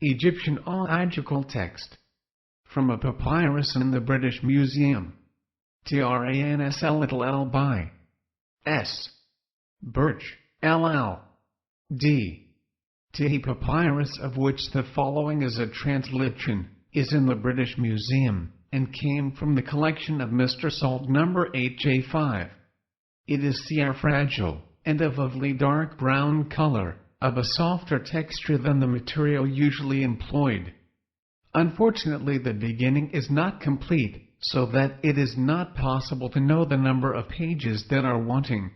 Egyptian Al-Agical text. From a papyrus in the British Museum. Transl by S. Birch, LL.D. Tahi papyrus, of which the following is a translation, is in the British Museum, and came from the collection of Mr. Salt No. 8J5. It is fragile, and of a lovely dark brown color, of a softer texture than the material usually employed. Unfortunately, the beginning is not complete, so that it is not possible to know the number of pages that are wanting.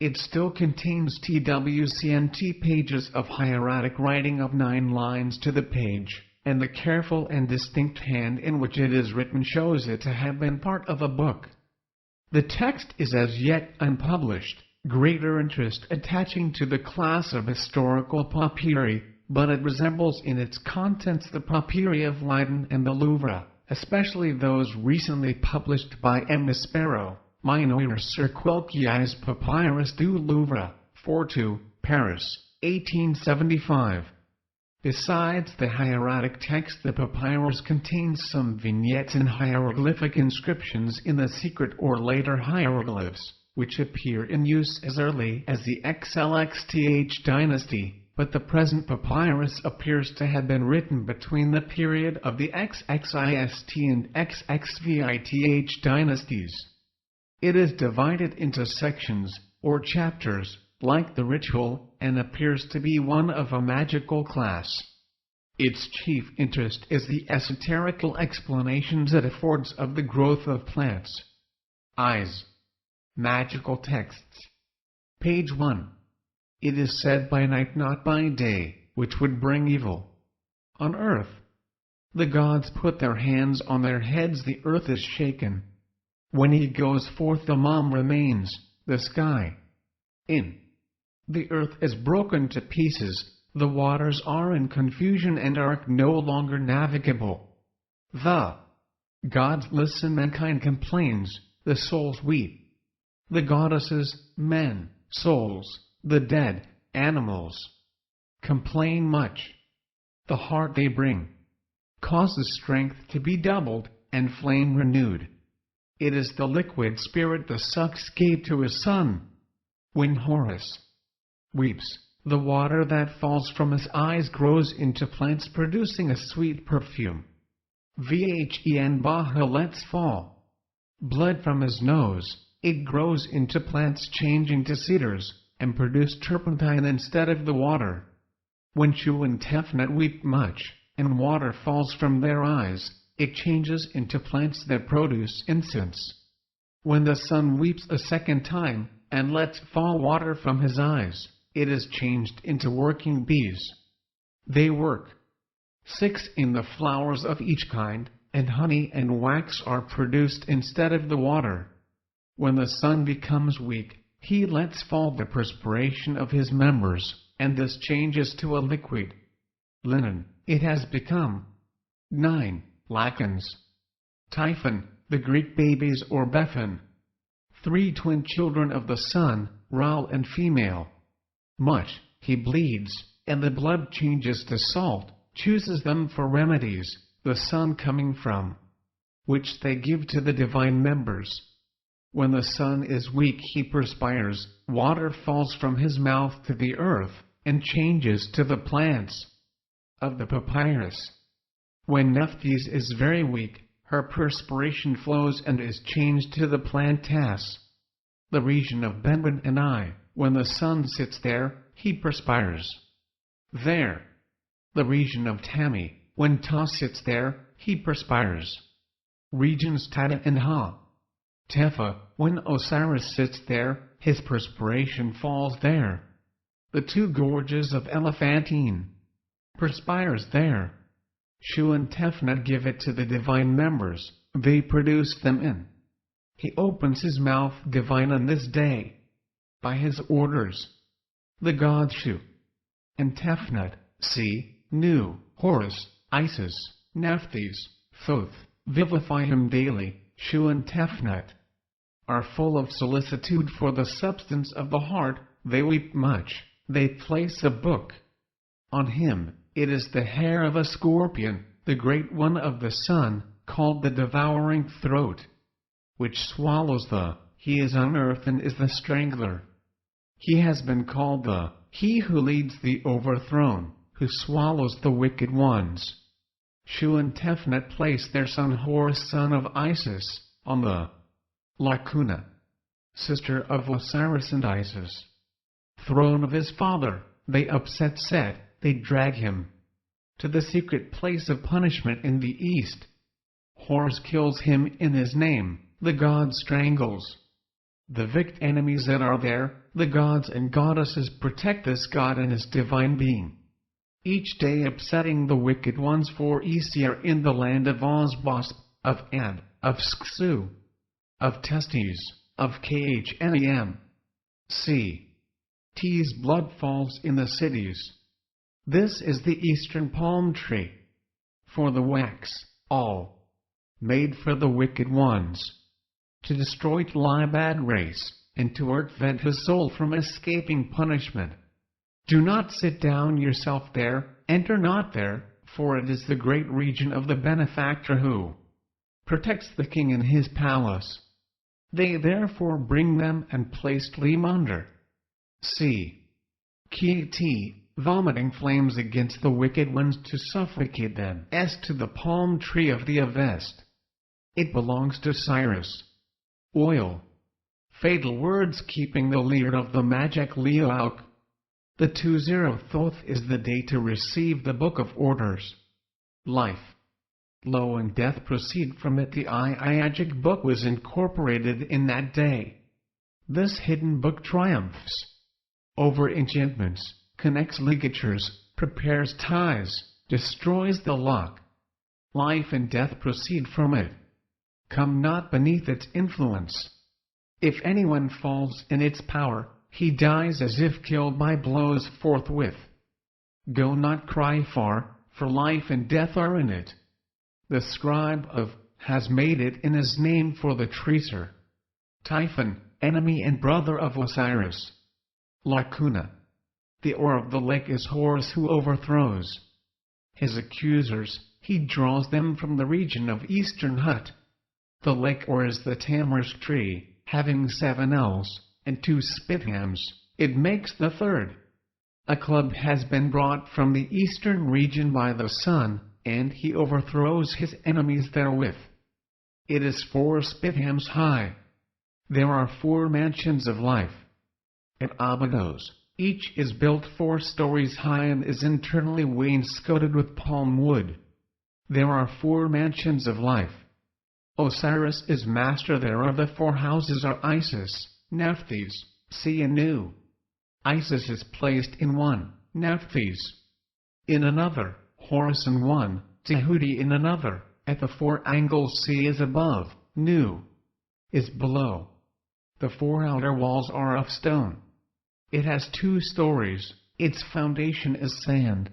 It still contains TWCNT pages of hieratic writing of 9 lines to the page, and the careful and distinct hand in which it is written shows it to have been part of a book. The text is as yet unpublished, greater interest attaching to the class of historical papyri, but it resembles in its contents the papyri of Leiden and the Louvre, especially those recently published by M. Maspero, Minor sur quelques Papyrus du Louvre, 42, Paris, 1875. Besides the hieratic text, the papyrus contains some vignettes and hieroglyphic inscriptions in the secret or later hieroglyphs, which appear in use as early as the XLXTH dynasty, but the present papyrus appears to have been written between the period of the XXIST and XXVITH dynasties. It is divided into sections, or chapters, like the ritual, and appears to be one of a magical class. Its chief interest is the esoterical explanations it affords of the growth of plants. Eyes. Magical texts. Page 1. It is said by night, not by day, which would bring evil. On earth. The gods put their hands on their heads, the earth is shaken. When he goes forth, the mom remains, the sky. In. The earth is broken to pieces, the waters are in confusion and are no longer navigable. The gods listen, mankind complains, the souls weep. The goddesses, men, souls, the dead, animals, complain much. The heart they bring causes strength to be doubled, and flame renewed. It is the liquid spirit the sucks gave to his son. When Horus weeps, the water that falls from his eyes grows into plants producing a sweet perfume. Vhen Baha lets fall blood from his nose, it grows into plants changing to cedars, and produce turpentine instead of the water. When Shu and Tefnut weep much, and water falls from their eyes, it changes into plants that produce incense. When the sun weeps a second time, and lets fall water from his eyes, it is changed into working bees. They work 6 in the flowers of each kind, and honey and wax are produced instead of the water. When the sun becomes weak, he lets fall the perspiration of his members, and this changes to a liquid. Linen, it has become. 9. Lacans. Typhon, the Greek babies or Bethan. 3 twin children of the sun, Ral and female. Much, he bleeds, and the blood changes to salt, chooses them for remedies, the sun coming from which they give to the divine members. When the sun is weak, he perspires, water falls from his mouth to the earth, and changes to the plants of the papyrus. When Nephthys is very weak, her perspiration flows and is changed to the plantae. The region of Benben and I, when the sun sits there, he perspires. There. The region of Tami, when Ta sits there, he perspires. Regions Tada and Ha. Tefa, when Osiris sits there, his perspiration falls there. The 2 gorges of Elephantine perspires there. Shu and Tefnut give it to the divine members, they produce them in. He opens his mouth divine on this day. By his orders. The gods Shu and Tefnut, see, Nu, Horus, Isis, Nephthys, Thoth, vivify him daily. Shu and Tefnut are full of solicitude for the substance of the heart, they weep much, they place a book on him, it is the hair of a scorpion, the great one of the sun, called the devouring throat, which swallows he is on earth and is the strangler. He has been called he who leads the overthrown, who swallows the wicked ones. Shu and Tefnut placed their son Horus, son of Isis, on the Lacuna, sister of Osiris and Isis, throne of his father. They upset Set, they drag him to the secret place of punishment in the east. Horus kills him in his name, the god strangles the wicked enemies that are there. The gods and goddesses protect this god and his divine being, each day upsetting the wicked ones for Aesir in the land of Ozbos, of Ad, of Sksu, of Testes, of Khnem. T's blood falls in the cities. This is the eastern palm tree, for the wax, all made for the wicked ones, to destroy Tlibad race, and to prevent his soul from escaping punishment. Do not sit down yourself there, enter not there, for it is the great region of the benefactor who protects the king in his palace. They therefore bring them and placed Lim under. Kt, vomiting flames against the wicked ones to suffocate them. As to the palm tree of the Avest, it belongs to Cyrus. Oil. Fatal words keeping the leer of the magic Leouk. The 20th is the day to receive the Book of Orders. Life, lo and death proceed from it. The Iagic book was incorporated in that day. This hidden book triumphs over enchantments, connects ligatures, prepares ties, destroys the lock. Life and death proceed from it. Come not beneath its influence. If anyone falls in its power, he dies as if killed by blows forthwith. Go not cry far, for life and death are in it. The scribe of has made it in his name for the tracer. Typhon, enemy and brother of Osiris. Lacuna. The oar of the lake is Horus who overthrows his accusers. He draws them from the region of eastern Hut. The lake oar is the tamarisk tree, having 7 ells, and 2 spithams, it makes the third. A club has been brought from the eastern region by the sun, and he overthrows his enemies therewith. It is 4 spithams high. There are 4 mansions of life at Abydos. Each is built 4 stories high and is internally wainscoted with palm wood. There are 4 mansions of life. Osiris is master thereof. The 4 houses are Isis, Nephthys, Se and Nu. Isis is placed in one, Nephthys in another, Horus in one, Tahuti in another. At the 4 angles Se is above, Nu is below. The 4 outer walls are of stone. It has 2 stories, its foundation is sand.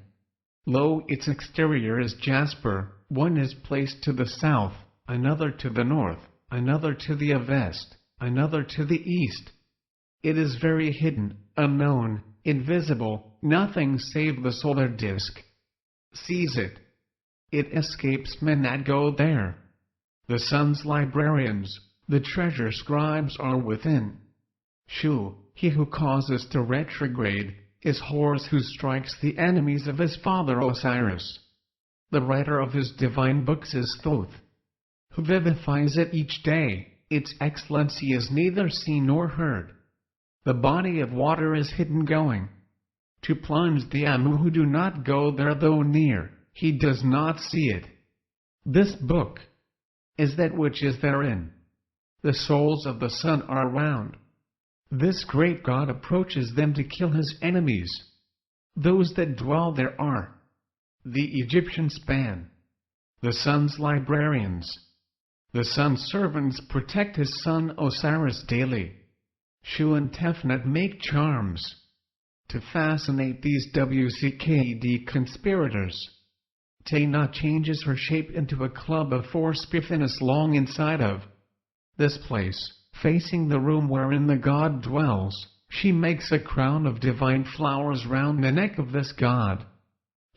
Lo, its exterior is jasper, one is placed to the south, another to the north, another to the west, another to the east. It is very hidden, unknown, invisible, nothing save the solar disk sees it. It escapes men that go there. The sun's librarians, the treasure scribes are within. Shu, he who causes to retrograde, is Horus who strikes the enemies of his father Osiris. The writer of his divine books is Thoth, who vivifies it each day. Its excellency is neither seen nor heard. The body of water is hidden going to plunge the Amu who do not go there though near, he does not see it. This book is that which is therein. The souls of the sun are round. This great God approaches them to kill his enemies. Those that dwell there are the Egyptian span, the sun's librarians. The sun's servants protect his son Osiris daily. Shu and Tefnut make charms to fascinate these WCKD conspirators. Taina changes her shape into a club of 4 spithinus long inside of this place, facing the room wherein the god dwells. She makes a crown of divine flowers round the neck of this god.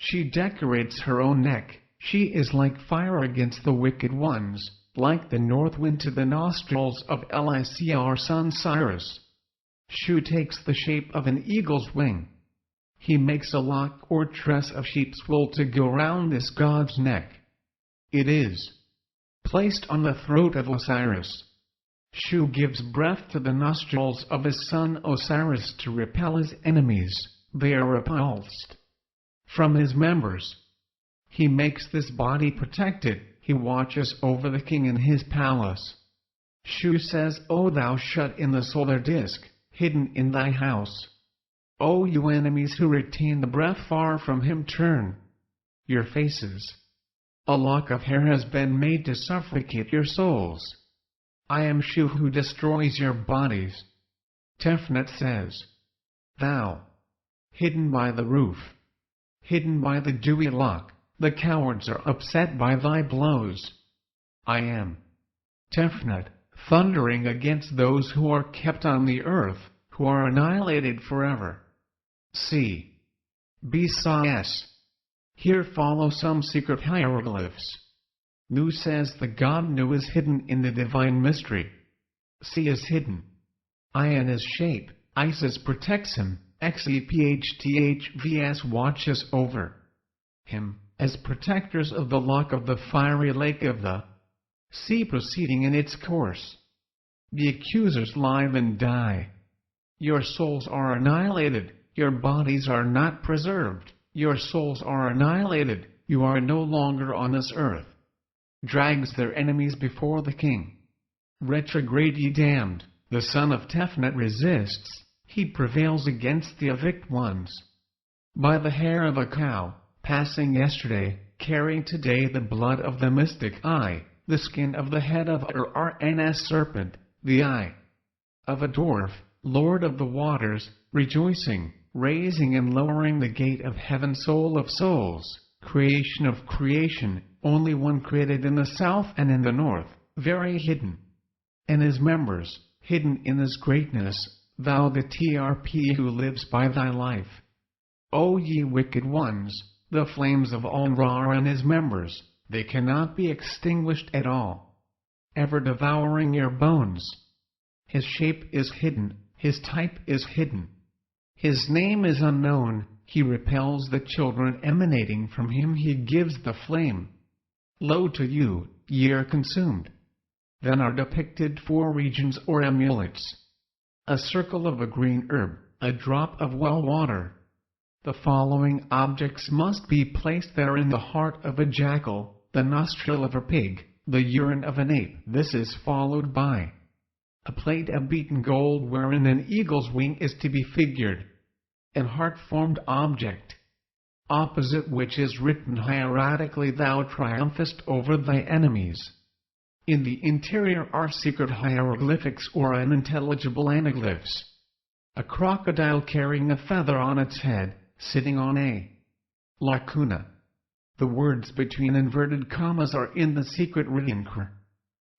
She decorates her own neck. She is like fire against the wicked ones, like the north wind to the nostrils of Licr son Cyrus. Shu takes the shape of an eagle's wing. He makes a lock or tress of sheep's wool to go round this god's neck. It is placed on the throat of Osiris. Shu gives breath to the nostrils of his son Osiris to repel his enemies. They are repulsed from his members. He makes this body protected. He watches over the king in his palace. Shu says, O thou shut in the solar disk, hidden in thy house. O you enemies who retain the breath far from him, turn your faces. A lock of hair has been made to suffocate your souls. I am Shu who destroys your bodies. Tefnut says, Thou, hidden by the roof, hidden by the dewy lock, the cowards are upset by thy blows. I am Tefnut, thundering against those who are kept on the earth, who are annihilated forever. C. B. S. Here follow some secret hieroglyphs. Nu says the god Nu is hidden in the divine mystery. C is hidden. I in his shape. Isis protects him. XEPHTHVS watches over him, as protectors of the lock of the fiery lake of the sea proceeding in its course. The accusers live and die. Your souls are annihilated. Your bodies are not preserved. Your souls are annihilated. You are no longer on this earth. Drags their enemies before the king. Retrograde ye damned. The son of Tefnut resists. He prevails against the evict ones. By the hair of a cow, passing yesterday, carrying today the blood of the mystic eye, the skin of the head of RNS serpent, the eye of a dwarf, lord of the waters, rejoicing, raising and lowering the gate of heaven, soul of souls, creation of creation, only one created in the south and in the north, very hidden. And his members, hidden in his greatness, thou the TRP who lives by thy life. O ye wicked ones, the flames of Al-Ra are in his members, they cannot be extinguished at all. Ever devouring your bones. His shape is hidden, his type is hidden. His name is unknown, he repels the children emanating from him, he gives the flame. Lo to you, ye are consumed. Then are depicted 4 regions or amulets. A circle of a green herb, a drop of well water. The following objects must be placed therein: the heart of a jackal, the nostril of a pig, the urine of an ape. This is followed by a plate of beaten gold wherein an eagle's wing is to be figured. An heart-formed object, opposite which is written hieratically, thou triumphest over thy enemies. In the interior are secret hieroglyphics or unintelligible anaglyphs. A crocodile carrying a feather on its head, sitting on a lacuna. The words between inverted commas are in the secret Rinkr.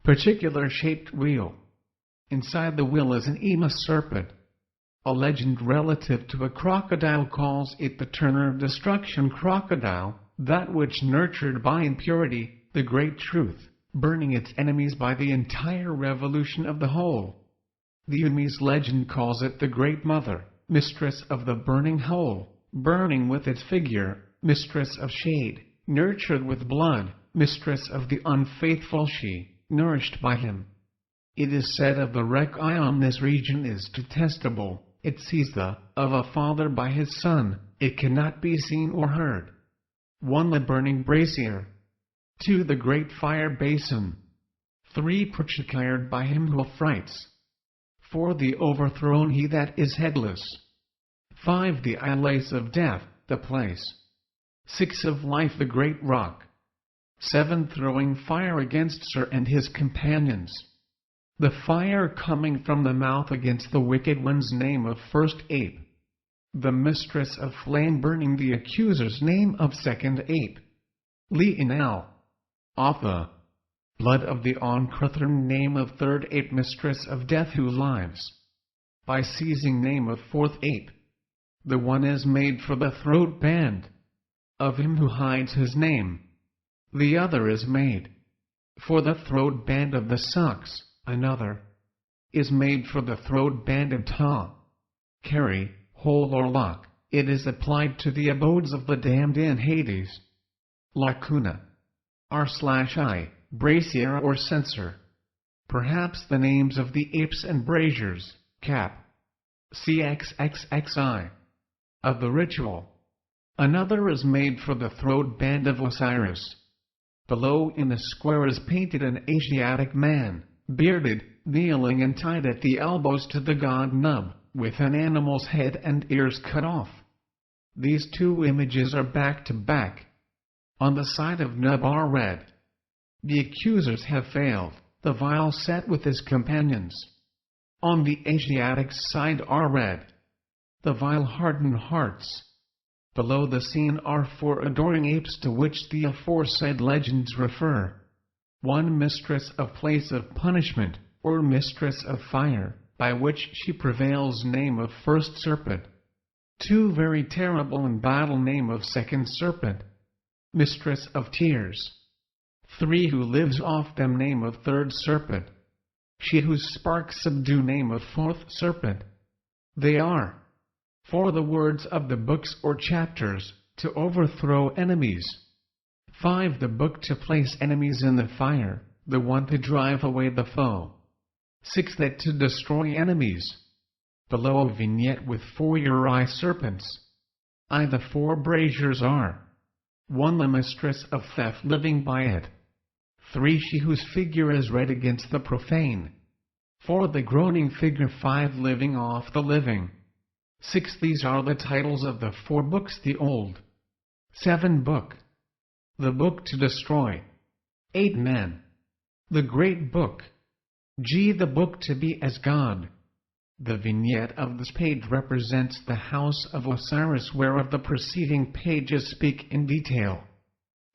Particular shaped wheel. Inside the wheel is an Ema serpent. A legend relative to a crocodile calls it the turner of destruction crocodile, that which nurtured by impurity, the great truth, burning its enemies by the entire revolution of the whole. The Umi's legend calls it the Great Mother, mistress of the burning whole, burning with its figure, mistress of shade, nurtured with blood, mistress of the unfaithful she, nourished by him. It is said of the Requiem, this region is detestable, it sees the of a father by his son, it cannot be seen or heard. 1. The burning brazier. 2. The great fire basin. 3. Procured by him who affrights. 4. The overthrown, he that is headless. 5. The eyelace of death, the place. 6. Of life, the great rock. 7. Throwing fire against Sir and his companions. The fire coming from the mouth against the wicked one's name of first ape. The mistress of flame burning, the accuser's name of second ape. Le'inel. Off the blood of the Onkruthern name of third ape, mistress of death who lives by seizing name of fourth ape. The one is made for the throat band. of him who hides his name. The other is made for the throat band of the Sucks, another is made for the throat band of Ta. Carry, hole or lock, it is applied to the abodes of the damned in Hades. Lacuna. R/I, brazier or censer. Perhaps the names of the apes and braziers, cap. CXXXI. Of the ritual. Another is made for the throat band of Osiris. Below in the square is painted an Asiatic man, bearded, kneeling and tied at the elbows to the god Nub, with an animal's head and ears cut off. These two images are back to back. On the side of Nub are read, "The accusers have failed, the vile set with his companions." On the Asiatic side are read, "The vile hardened hearts." Below the scene are four adoring apes to which the aforesaid legends refer. One mistress of place of punishment, or mistress of fire, by which she prevails, name of first serpent. Two very terrible in battle, name of second serpent, mistress of tears. Three who lives off them, name of third serpent. She whose sparks subdue, name of fourth serpent. They are for the words of the books or chapters, to overthrow enemies. 5. The book to place enemies in the fire, the one to drive away the foe. 6. That to destroy enemies. Below a vignette with 4 uri serpents. The 4 braziers are 1. The mistress of theft living by it. 3. She whose figure is read against the profane. 4. The groaning figure. 5. Living off the living. 6. These are the titles of the 4 books, the old. 7. Book. The book to destroy. 8. Men. The great book. G. The book to be as God. The vignette of this page represents the house of Osiris, whereof the preceding pages speak in detail.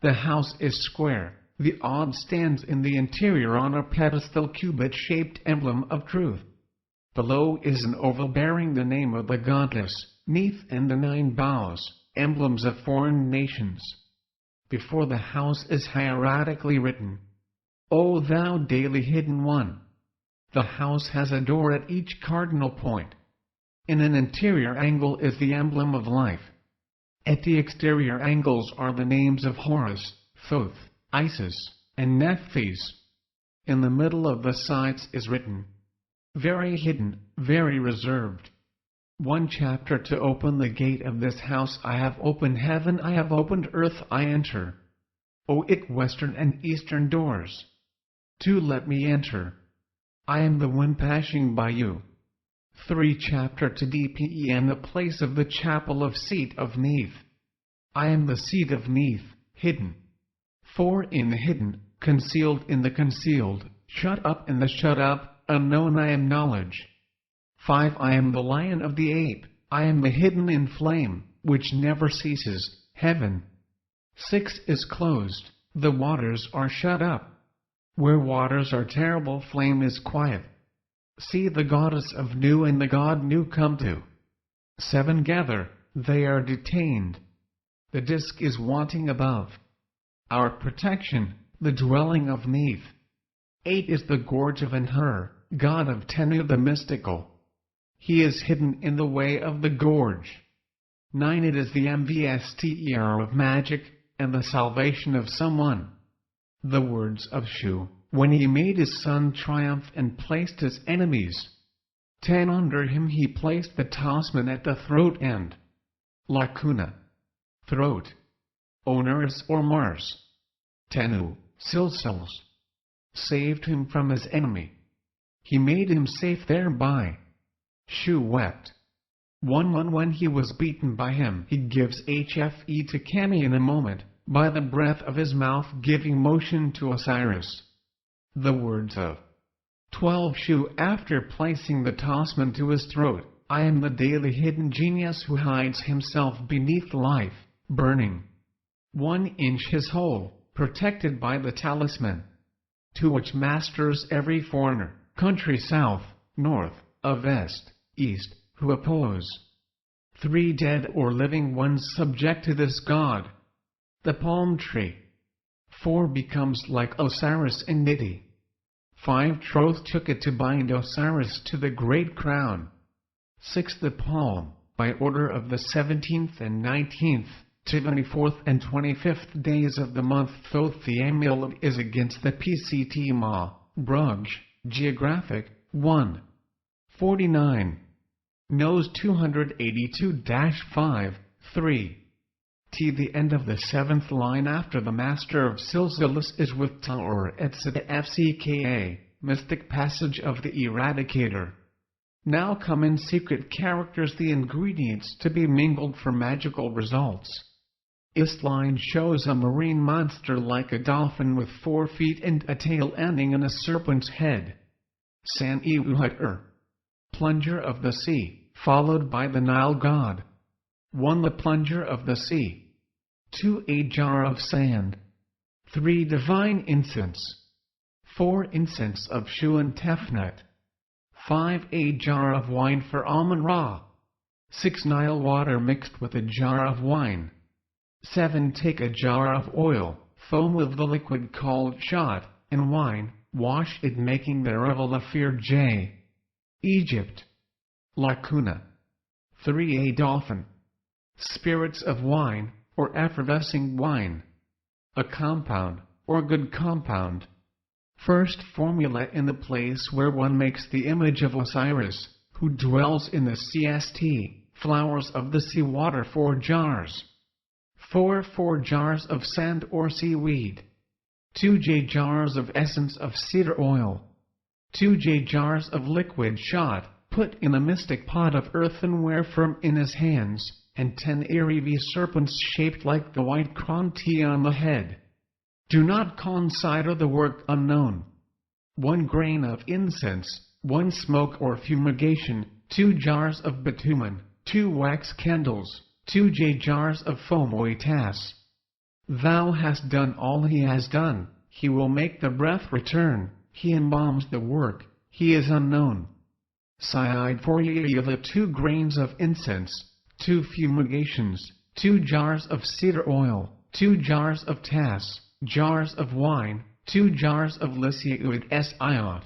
The house is square. The odd stands in the interior on a pedestal cubit-shaped emblem of truth. Below is an oval bearing the name of the goddess, neath and the 9 bows, emblems of foreign nations. Before the house is hieratically written, "O thou daily hidden one." The house has a door at each cardinal point. In an interior angle is the emblem of life. At the exterior angles are the names of Horus, Thoth, Isis, and Nephthys. In the middle of the sides is written, "Very hidden, very reserved." 1 chapter to open the gate of this house. I have opened heaven, I have opened earth, I enter. O it western and eastern doors. 2 Let me enter. I am the one passing by you. 3 chapter to DPEN, the place of the chapel of seat of Neith. I am the seat of Neith, hidden. 4 In the hidden, concealed in the concealed, shut up in the shut up, unknown I am knowledge. 5 I am the lion of the ape, I am the hidden in flame, which never ceases, heaven. 6 Is closed, the waters are shut up. Where waters are terrible, flame is quiet. See the goddess of new and the god new come to. 7 Gather, they are detained. The disk is wanting above. Our protection, the dwelling of Neith. 8 Is the gorge of Enher, god of Tenu the mystical. He is hidden in the way of the gorge. 9 It is the MVSTER of magic, and the salvation of someone. The words of Shu, when he made his son triumph and placed his enemies. 10 Under him he placed the talisman at the throat end. Lacuna. Throat. Onerus or Mars. Tenu, Silsils. Saved him from his enemy. He made him safe thereby. Shu wept. 1 When he was beaten by him, he gives HFE to Kami in a moment, by the breath of his mouth giving motion to Osiris. The words of 12 Shu after placing the talisman to his throat, I am the daily hidden genius who hides himself beneath life, burning. 1 inch his hole, protected by the talisman, to which masters every foreigner, country south, north, of west, east, who oppose. 3 Dead or living ones subject to this god. the palm tree. 4 becomes like Osiris and Niti. 5 Troth took it to bind Osiris to the great crown. 6 the palm, by order of the 17th and 19th, 24th and 25th days of the month Thoth. The amulet is against the PCT Ma, Brugge, Geographic, 1. 49. Nose 282-5, 3. T. The end of the 7th line after the Master of Silsilis is with Ta or Etc. FCKA, Mystic Passage of the Eradicator. Now come in secret characters, the ingredients to be mingled for magical results. This line shows a marine monster like a dolphin with 4 feet and a tail ending in a serpent's head. San-e-Uhutter, plunger of the sea, followed by the Nile god. 1 the plunger of the sea. 2 a jar of sand. 3 divine incense. 4 incense of Shu and Tefnut. 5 a jar of wine for Amun-Ra. 6 Nile water mixed with a jar of wine. 7 take a jar of oil, foam with the liquid called shot, and wine, wash it making thereof a fear J. Egypt. Lacuna. 3 a dolphin. Spirits of wine, or effervescing wine. A compound, or good compound. First formula in the place where one makes the image of Osiris, who dwells in the CST, flowers of the sea water 4 jars. 4 jars of sand or seaweed. 2 jars of essence of cedar oil. 2 jars of liquid shot, put in a mystic pot of earthenware firm in his hands, and 10 Erivi serpents shaped like the white crown T on the head. Do not consider the work unknown. 1 grain of incense, 1 smoke or fumigation, 2 jars of bitumen, 2 wax candles, 2 jars of foam oitas. Thou hast done all he has done, he will make the breath return, he embalms the work, he is unknown. Side for ye the 2 grains of incense, 2 fumigations, 2 jars of cedar oil, 2 jars of tass, jars of wine, 2 jars of lysiauid s iot.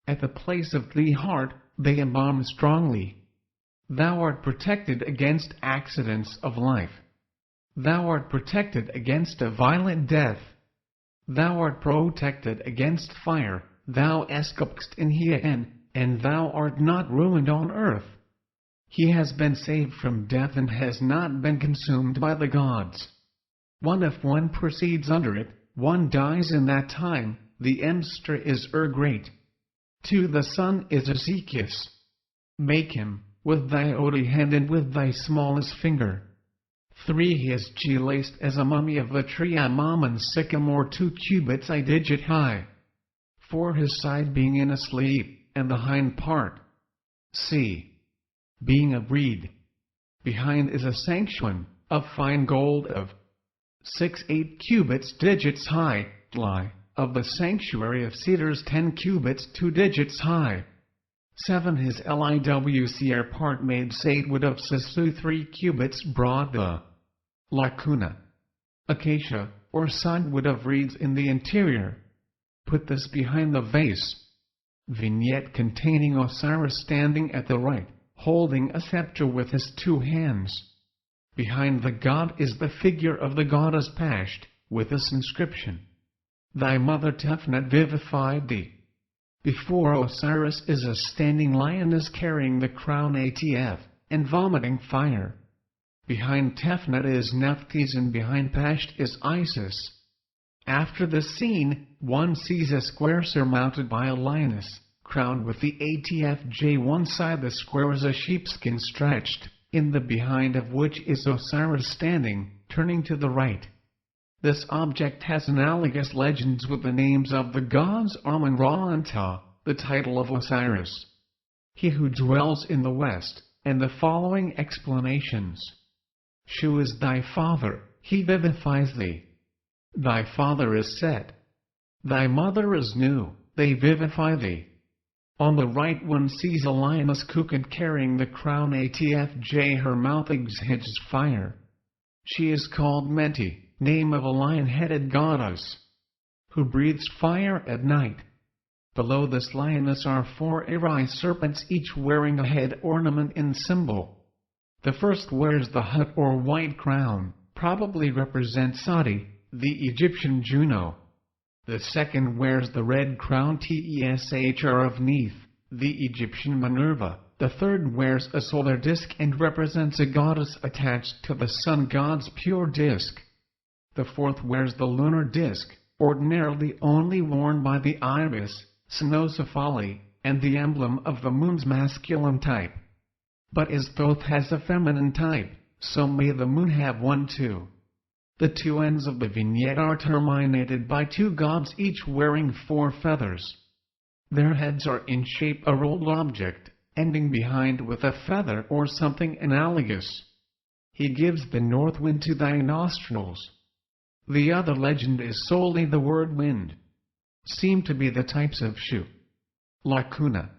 At the place of the heart, they embalm strongly. Thou art protected against accidents of life. Thou art protected against a violent death. Thou art protected against fire, thou escapest in Hien, and thou art not ruined on earth. He has been saved from death and has not been consumed by the gods. 1 If one proceeds under it, one dies in that time, the emster is great. 2 The son is Ezekias. Make him, with thy odi hand and with thy smallest finger. 3 He is laced as a mummy of the tree Amaman sycamore 2 cubits I digit high. 4 His side being in a sleep, and the hind part. C. Being of reed. Behind is a sanctuary, of fine gold of 6-8 cubits digits high, lie, of the sanctuary of cedars 10 cubits 2 digits high. 7 His liwcr part made satewood of sisu 3 cubits broad the lacuna. Acacia, or sandwood of reeds in the interior. Put this behind the vase. Vignette containing Osiris standing at the right, holding a scepter with his 2 hands. Behind the god is the figure of the goddess Pasht, with this inscription: Thy mother Tefnut vivified thee. Before Osiris is a standing lioness carrying the crown Atf, and vomiting fire. Behind Tefnut is Nephthys and behind Pasht is Isis. After this scene, one sees a square surmounted by a lioness, crowned with the ATFJ. One side the square is a sheepskin stretched, in the behind of which is Osiris standing, turning to the right. This object has analogous legends with the names of the gods Amun-Ra and Ta, the title of Osiris. He who dwells in the west, and the following explanations. Shu is thy father, he vivifies thee. Thy father is Set. Thy mother is Nu, they vivify thee. On the right one sees a lioness Kukut carrying the crown Atfj. Her mouth exhales fire. She is called Menti, name of a lion-headed goddess, who breathes fire at night. Below this lioness are 4 Arai serpents, each wearing a head ornament and symbol. The first wears the hut or white crown, probably represents Sati, the Egyptian Juno. The second wears the red crown Teshr of Neith, the Egyptian Minerva. The third wears a solar disk and represents a goddess attached to the sun god's pure disk. The fourth wears the lunar disk, ordinarily only worn by the Iris, Cynocephali, and the emblem of the moon's masculine type. But as Thoth has a feminine type, so may the moon have one too. The 2 ends of the vignette are terminated by 2 gods, each wearing 4 feathers. Their heads are in shape a rolled object, ending behind with a feather or something analogous. He gives the north wind to thy nostrils. The other legend is solely the word wind. Seem to be the types of Shu. Lacuna.